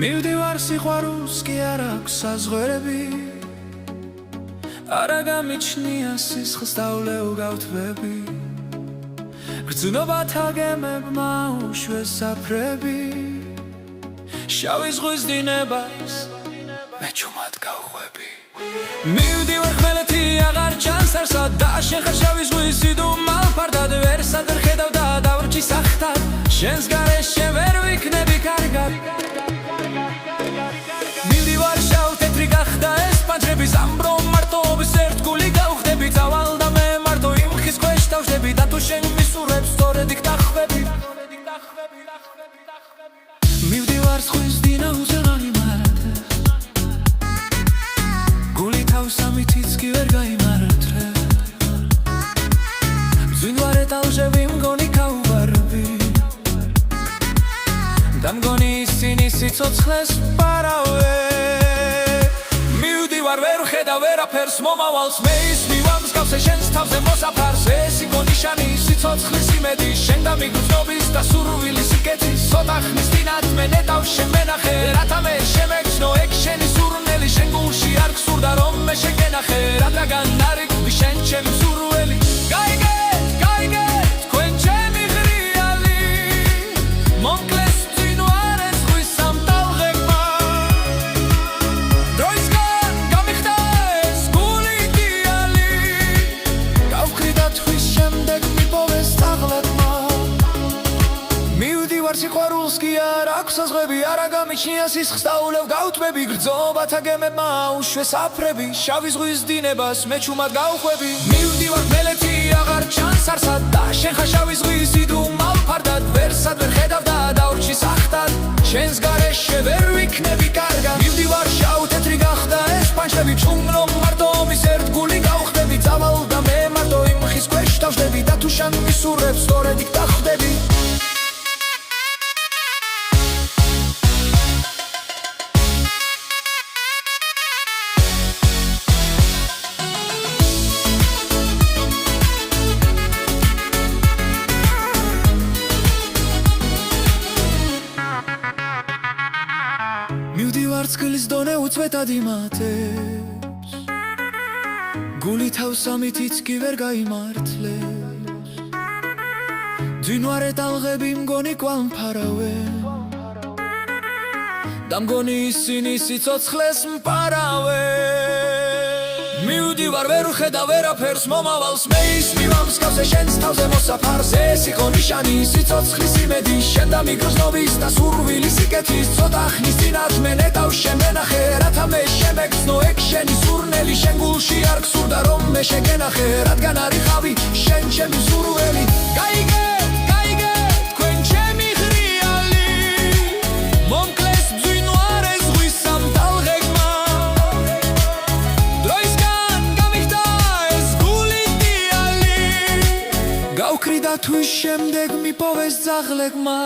მივდივარ სიყვარულს კი არ აქვს საზღვრები არა გამიჩნია სისხლს დავლევ გავთვები გრძნობათა გემებმა უშვეს საფრები შავი ზღვის დინებას მე ჩუმად გავხვები მივდივარ ხმელეთი აღარ ჩანს არსად და შენ ხარ შავი ზღვის სიდუმალ ფარდად ვერსად ვერ ხედავ და დავრჩი სახთად შენს გარეშე ვერ ვიქნები კარგად მივდივარ შავ თეთრი გახდა ეს პანჩრები ზამბრომ მარტოობის ერთ გული გავხდები წავალ და მე მარტო იმ ხის ქვეშ დავждები და თუ შენ მისურვებს სწორედ იქ დახვები მივდივარ ზღვის დინაუზე გამიმართე გული თავს ამითიც კი ვერ გაიმართე მძვინვარე ტალჟები მგონი გაუვარები და მგონი ისინი სიცოცხლეს პარავე მივდივარ ვერ ვხედავ ვერაფერს მომავალს მე ის მივამსგავსე შენს თავზე მოსაფარს ეს იყო ნიშანი სიცოცხლის იმედი შენ და მიგრძნობის და სურვილის სიკეთის ცოტა ხნის წინათ მე ნეტავ შენ მენახე რათა მე შემეგრძნო ეგ შენი სურნელი შენ გულში არ გსურდა რომ მე შეგენახე რადგან არ იყვი შენ ჩემი სურველი გაიგე თქვენ ჩემი ღრიალი მომკლეს მძინვარე ზღვის ამ ტალღებმა დროისგან გამიხდა ეს გული დიალი გავხრი და თვის შემდეგ მიპოვეს წაღლებმა მივდივარ სიყვარულს კი არ აქვს საზღვრები არა გამიჩნია სისხლს დაულევ გავთვები გრძნობათა გემებმა უშვეს საფრები შავი ზღვის დინებას მე ჩუმად გავხვები მივდივარ ხმელეთი აღარ ჩანს არსად და შენ ხარ შავი ზღვის სიდუმალ ფარდად ვერსად ვერ ხედავ და დავრჩი სახთად შენს გარეშე ვერ ვიქნები კარგად მივდივარ შავ თეთრი გახდა ეს პანჩრები ჩუმნომ მარტოობის ერთ გული გავხდები წავალ და მე მარტო იმ ხის ქვეშ დავждები და თუ შენ მისურვებს სწორედ იქ დახვდები მივდივარ წყლის დონე უწყვეტად იმატებს გული თავს ამითიც კი ვერ გაიმართლებს მძვინვარე ტალღები მგონი კვალ მფარავენ და მგონი ისინი სიცოცხლეს მპარავენ მივდივარ ვერ ვხედავ ვერაფერს მომავალს მე ის მივამსგავსე შენს თავზე მოსაფარს ეს იყო ნიშანი სიცოცხლის იმედი შენ და მიგრძნობის და სურვილის სიკეთის ცოტა ხნის წინათ მე ნეტავ შენ მენახე რათა მე შემეგრძნო ეგ შენი სურნელი შენ გულში არ გსურდა რომ მე შეგენახე რადგან არ იყავი შენ ჩემი სურველი გაიგე თქვენ ჩემი ღრიალი მომკლეს მძვინვარე ზღვის ამ ტალღებმა დროისგან გამიხდა ეს გული დიალი გავქრი და თვის შემდეგ მიპოვეს ძაღლებმა